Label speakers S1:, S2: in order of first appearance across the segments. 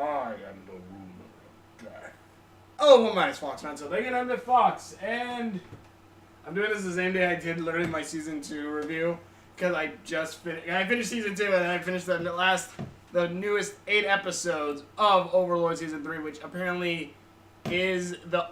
S1: I am the ruler of death. Oh, well, minus Fox, man. So they get into Fox, and I'm doing this the same day I did literally my season 2 review because I just finished. I finished season 2, and then I finished the newest 8 episodes of Overlord season 3, which apparently is the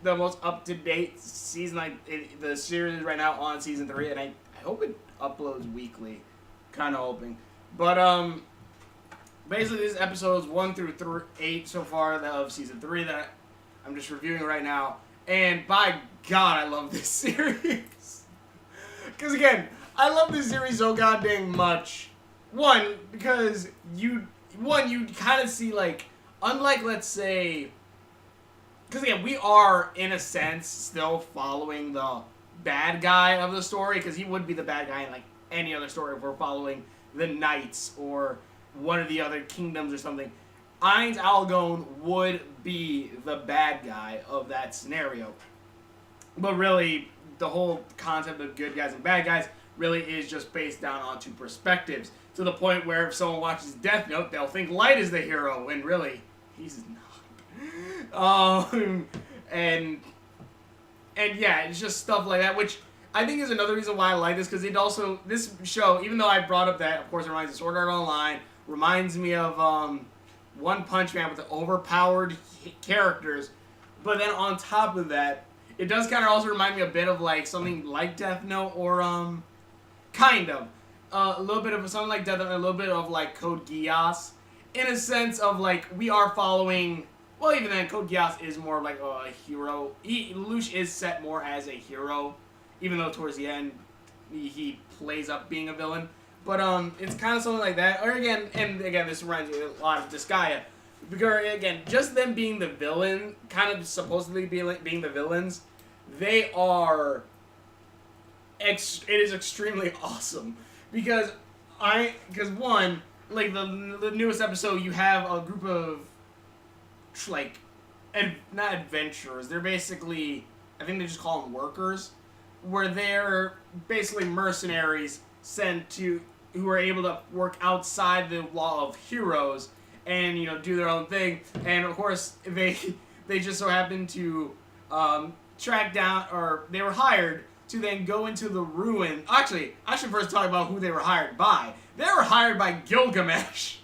S1: most up-to-date season. The series is right now on season 3, and I hope it uploads weekly. Kind of hoping, but basically this is episodes 1 through 8 so far of season 3 that I'm just reviewing right now, and by God, I love this series. Because again, I love this series so goddamn much. One, because you kind of see, like, unlike, let's say, because again, we are, in a sense, still following the bad guy of the story, because he would be the bad guy in, like, any other story if we're following the Knights or one of the other kingdoms or something. Ains Algone would be the bad guy of that scenario. But really, the whole concept of good guys and bad guys really is just based down on 2 perspectives. To the point where if someone watches Death Note, they'll think Light is the hero, and really, he's not. And yeah, it's just stuff like that, which I think is another reason why I like this, because this show, even though I brought up that, of course, it reminds me of Sword Art Online, reminds me of One Punch Man with the overpowered characters, but then on top of that, it does kind of also remind me a bit of like something like Death Note, or kind of a little bit of something like Death Note, a little bit of like Code Geass, in a sense of like we are following. Well, even then, Code Geass is more like a hero. Lelouch is set more as a hero, even though towards the end he plays up being a villain. But it's kind of something like that. Or again, this reminds me a lot of Disgaea. Because again, just them being the villain, kind of supposedly being the villains, they are. It is extremely awesome because one, like the newest episode, you have a group of like not adventurers. They're basically, I think they just call them workers, where they're basically mercenaries sent to who are able to work outside the law of heroes and do their own thing. And of course they just so happen to track down, or they were hired to then go into the ruin. Actually, I should first talk about who they were hired by. They were hired by Gilgamesh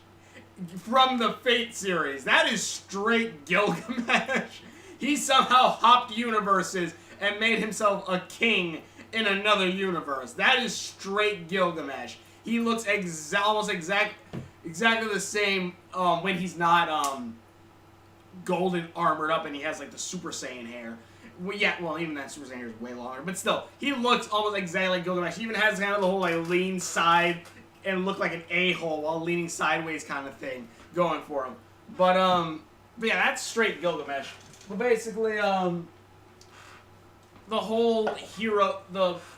S1: from the Fate series. That is straight Gilgamesh. He somehow hopped universes and made himself a king in another universe. That is straight Gilgamesh. He looks almost exactly the same when he's not golden armored up and he has like the Super Saiyan hair. Well, even that Super Saiyan hair is way longer, but still, he looks almost exactly like Gilgamesh. He even has kind of the whole like lean side and look like an a-hole while leaning sideways kind of thing going for him. But yeah, that's straight Gilgamesh. But basically, the whole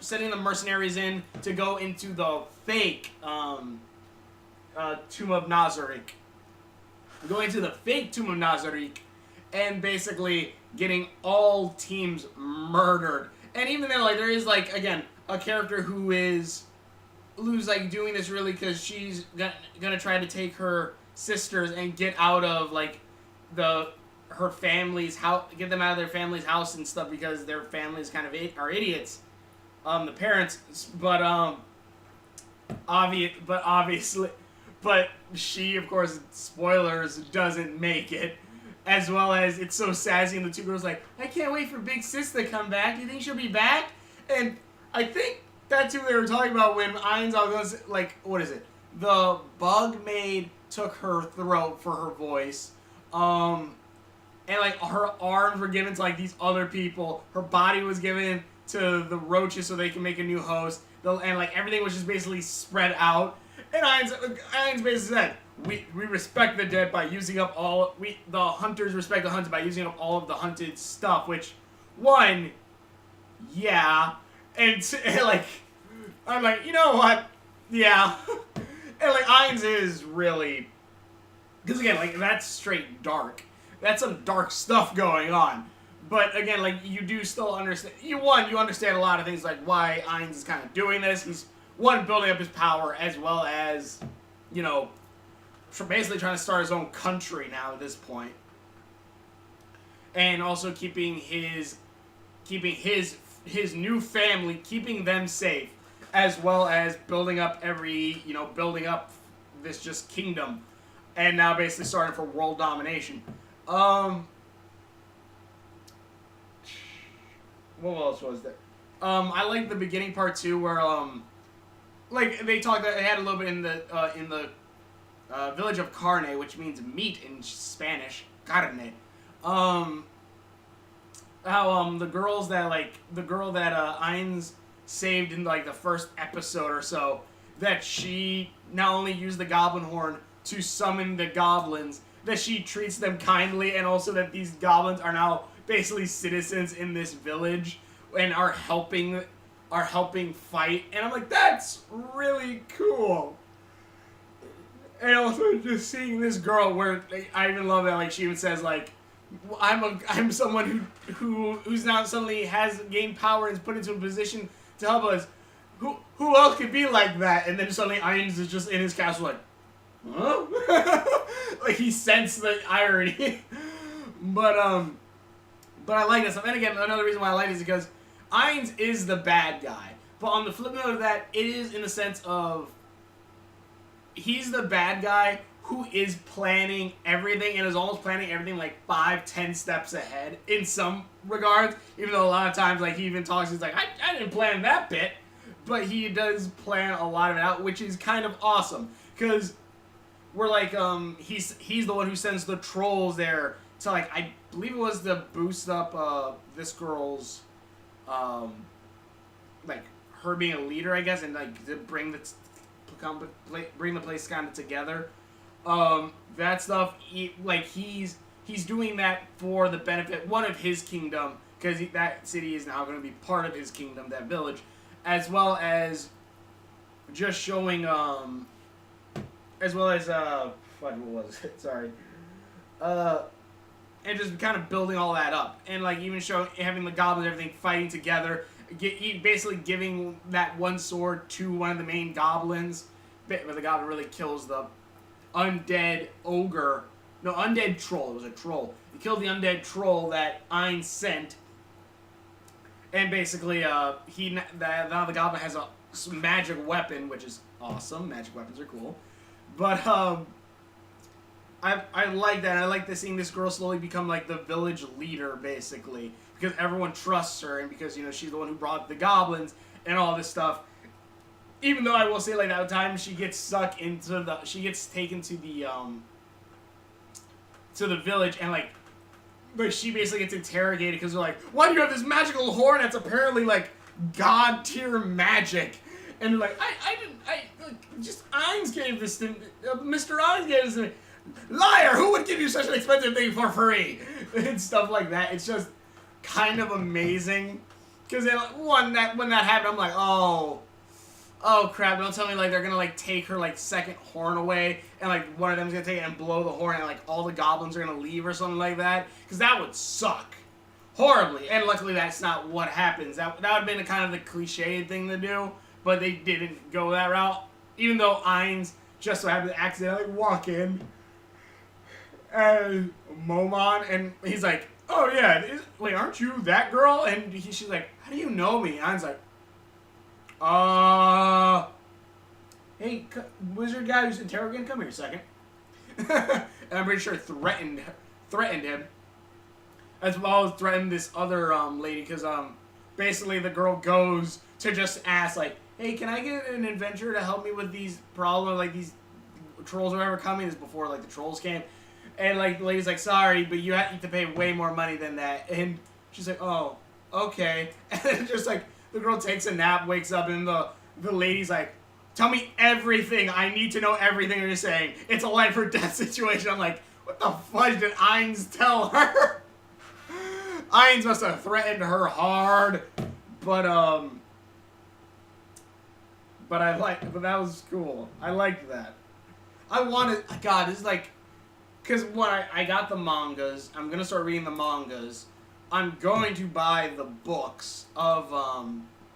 S1: setting the mercenaries in to go into the fake Tomb of Nazarick. Going to the fake Tomb of Nazarick and basically getting all teams murdered. And even then, like, there is, like, again, a character who's like doing this really because she's gonna try to take her sisters and get out of like her family's house, get them out of their family's house and stuff because their families kind of are idiots, the parents. But she, of course, spoilers, doesn't make it. As well as it's so sassy, and the 2 girls like, I can't wait for Big Sis to come back. You think she'll be back? And I think that's who they were talking about when Ains goes, like, what is it? The bug maid took her throat for her voice. And, like, her arms were given to, like, these other people. Her body was given to the roaches so they can make a new host. And, like, everything was just basically spread out. And Ains basically said, we respect the dead by using up the hunters respect the hunted by using up all of the hunted stuff, which, one, yeah, and like, I'm like, you know what, yeah, and like, Ains is really, because again, like, that's straight dark, that's some dark stuff going on, but again, like, you do still understand, you understand a lot of things, like, why Ains is kind of doing this. He's, one, building up his power, as well as, basically trying to start his own country now at this point, and also keeping his new family, keeping them safe, as well as building up building up this just kingdom, and now basically starting for world domination. What else was there? I like the beginning part too, where like they talked. They had a little bit in the village of Carne, which means meat in Spanish. Carne. How the girl that Ains saved in like the first episode or so, that she not only used the goblin horn to summon the goblins, that she treats them kindly, and also that these goblins are now basically citizens in this village and are helping fight. And I'm like, that's really cool. And also just seeing this girl, where I even love that, like she even says like, I'm someone who's now suddenly has gained power and is put into a position to help us. Who else could be like that? And then suddenly Ains is just in his castle like, huh? Like he sensed the irony. But I like this stuff. And again, another reason why I like it is because Ains is the bad guy. But on the flip note of that, it is in the sense of he's the bad guy who is planning everything and is almost planning everything like 5-10 steps ahead in some regards. Even though a lot of times, like, he even talks, he's like, I didn't plan that bit. But he does plan a lot of it out, which is kind of awesome. Because we're like, he's the one who sends the trolls there to, like, I believe it was to boost up this girl's, like, her being a leader, I guess, and, like, to bring the place kind of together. That stuff, he's doing that for the benefit, one, of his kingdom, because that city is now going to be part of his kingdom, that village, as well as just showing, as well as, what was it? Sorry. And just kind of building all that up. And, like, even having the goblins and everything fighting together, basically giving that one sword to one of the main goblins, but the goblin really kills the undead troll. It was a troll. He killed the undead troll that Ains sent, and basically, now the goblin has a magic weapon, which is awesome. Magic weapons are cool, but I like that. I like seeing this girl slowly become like the village leader, basically, because everyone trusts her, and because she's the one who brought the goblins and all this stuff. Even though I will say, like, that time she gets taken to the village, and like she basically gets interrogated because they're like, why do you have this magical horn that's apparently like god tier magic? And they're like, just Ains gave this to me. Mr. Ains gave this to me. Liar! Who would give you such an expensive thing for free? And stuff like that. It's just kind of amazing. Because when that happened, I'm like, oh crap, don't tell me like they're gonna like take her like second horn away, and like one of them's gonna take it and blow the horn, and like all the goblins are gonna leave or something like that, because that would suck horribly. And luckily that's not what happens. That would have been a kind of the cliche thing to do, but they didn't go that route. Even though Ains just so happened to accidentally walk in and Momon, and he's like, oh yeah, wait, aren't you that girl? And she's like, how do you know me? And Ains like, hey, wizard guy who's interrogating, come here a second. And I'm pretty sure threatened him, as well as threatened this other lady, because basically the girl goes to just ask like, hey, can I get an adventurer to help me with these problems, like these trolls or whatever coming? This is before like the trolls came, and like the lady's like, sorry, but you have to pay way more money than that. And she's like, oh, okay. And then just like the girl takes a nap, wakes up, and the lady's like, tell me everything. I need to know everything you're saying. It's a life or death situation. I'm like, what the fudge did Ains tell her? Ains must have threatened her hard. But that was cool. I liked that. God, this is like, because when I got the mangas, I'm going to start reading the mangas. I'm going to buy the books of, I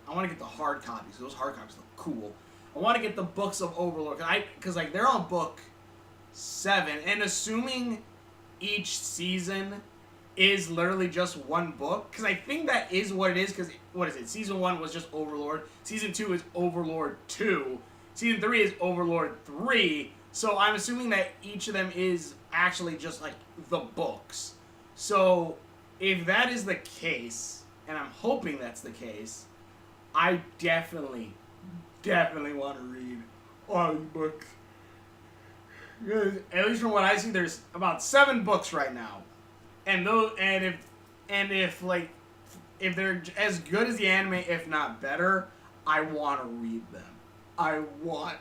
S1: want to get the hard copies. Those hard copies look cool. I want to get the books of Overlord, because like they're on book 7. And assuming each season is literally just one book, because I think that is what it is, because, what is it? Season 1 was just Overlord. Season 2 is Overlord 2. Season 3 is Overlord 3. So I'm assuming that each of them is actually just, like, the books. So if that is the case, and I'm hoping that's the case, I definitely want to read all the books. At least from what I see, there's about 7 books right now. And those, if they're as good as the anime, if not better, I want to read them. I want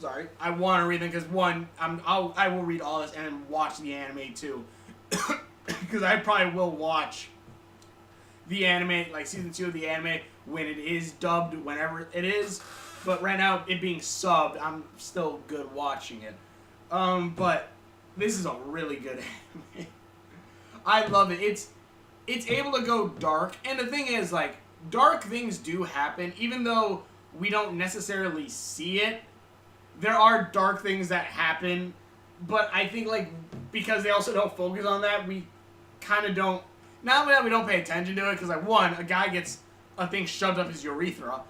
S1: to read them because one, I will read all this and then watch the anime too, because I probably will watch the anime, like season 2 of the anime when it is dubbed, whenever it is. But right now, it being subbed, I'm still good watching it. But this is a really good anime. I love it. It's able to go dark, and the thing is, like, dark things do happen, even though we don't necessarily see it. There are dark things that happen, but I think, like, because they also don't focus on that, we kind of don't. Not that we don't pay attention to it, because, like, one, a guy gets a thing shoved up his urethra.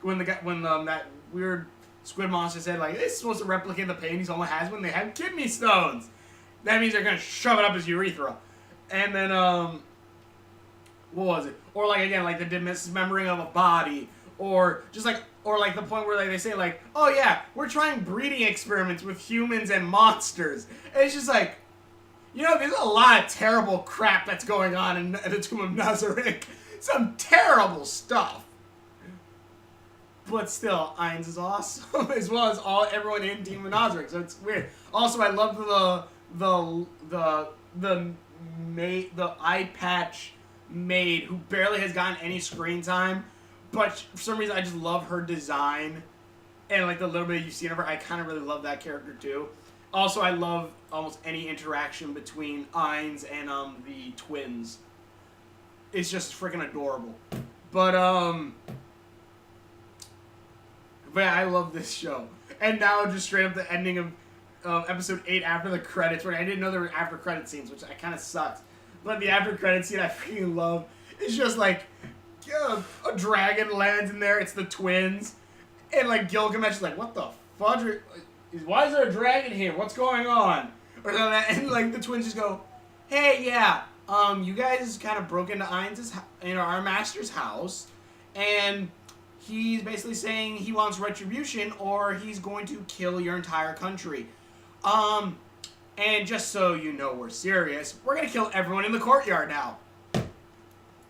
S1: When that weird squid monster said, like, this is supposed to replicate the pain he someone has when they have kidney stones. That means they're gonna shove it up his urethra. And then, what was it? Or, like, again, like the dismembering of a body, or just like, or like the point where, like, they say, like, oh yeah, we're trying breeding experiments with humans and monsters. And it's just like, you know, there's a lot of terrible crap that's going on in the Tomb of Nazarick. Some terrible stuff. But still, Ains is awesome, as well as everyone in Team of Nazarick, so it's weird. Also, I love the eye patch maid who barely has gotten any screen time, but for some reason I just love her design, and like the little bit you've seen of her, I kind of really love that character too. Also, I love almost any interaction between Ains and the twins. It's just freaking adorable. But yeah, I love this show. And now just straight up the ending of episode 8 after the credits, where I didn't know there were after credit scenes, which I kind of sucked. But the after credit scene I freaking love. It's just like a dragon lands in there. It's the twins, and like Gilgamesh is like, "What the fudge? Why is there a dragon here? What's going on?" Or something like that. And like the twins just go, "Hey, yeah, you guys kind of broke into our master's house, and he's basically saying he wants retribution, or he's going to kill your entire country. And just so you know we're serious, we're gonna kill everyone in the courtyard now."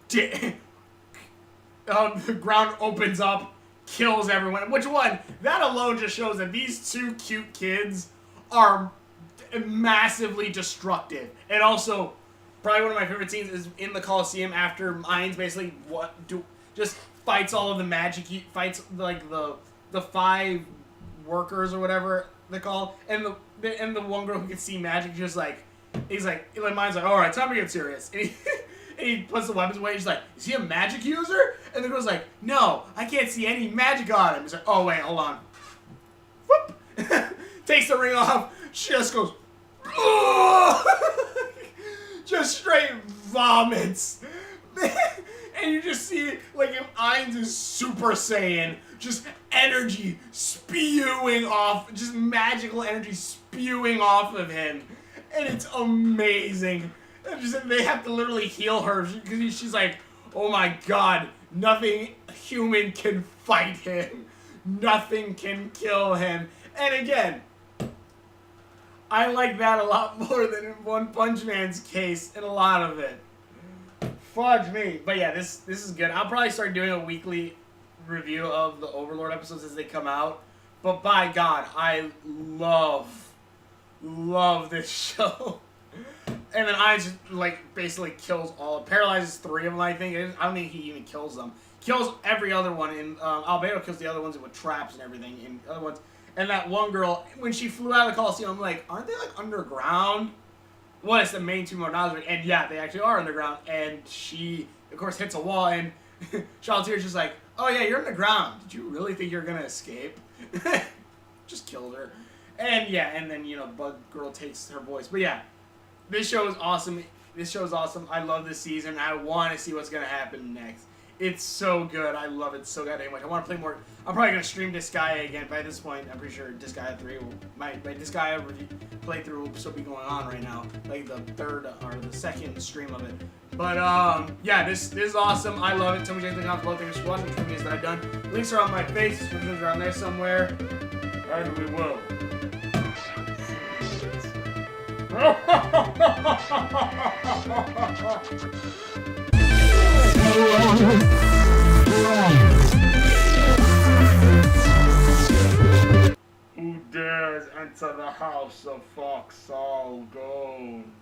S1: The ground opens up, kills everyone. Which one? That alone just shows that these 2 cute kids are massively destructive. And also, probably one of my favorite scenes is in the Coliseum after Ains basically just fights all of the magic. He fights like the 5 workers or whatever they call, and the one girl who can see magic just like, he's like, Ains like, all right, time to get serious. And he puts the weapons away. He's like, is he a magic user? And the girl's like, no, I can't see any magic on him. He's like, oh wait, hold on. Whoop. Takes the ring off. She just goes, just straight vomits. And you just see, like, if Ains is Super Saiyan, just energy spewing off, just magical energy spewing off of him. And it's amazing. They have to literally heal her, because she's like, oh my god, nothing human can fight him. Nothing can kill him. And again, I like that a lot more than in One Punch Man's case in a lot of it. Fudge me. But yeah, this is good. I'll probably start doing a weekly review of the Overlord episodes as they come out. But by God, I love this show. And then Ains like basically paralyzes 3 of them, I think. I don't think he even kills them. Kills every other one. And Albedo kills the other ones with traps and everything. And other ones. And that one girl, when she flew out of the Coliseum, I'm like, aren't they like underground? Well, it's the main Tomb of Nazarick, and yeah, they actually are underground. And she, of course, hits a wall, and Charlotte's just like, oh yeah, you're underground. Did you really think you're gonna escape? Just killed her. And yeah, and then Bug Girl takes her voice. But yeah, this show is awesome. This show is awesome. I love this season. I want to see what's gonna happen next. It's so good. I love it so goddamn much. I want to play more. I'm probably gonna stream Disgaea again. By this point, I'm pretty sure Disgaea 3 will my Disgaea playthrough will still be going on right now, like the third or the second stream of it. But yeah, this is awesome. I love it. Tell me what you think below. Thanks for watching the videos that I've done. Links are on my face. Links are on there somewhere. And we will. Who dares enter the house of Fox? All gone.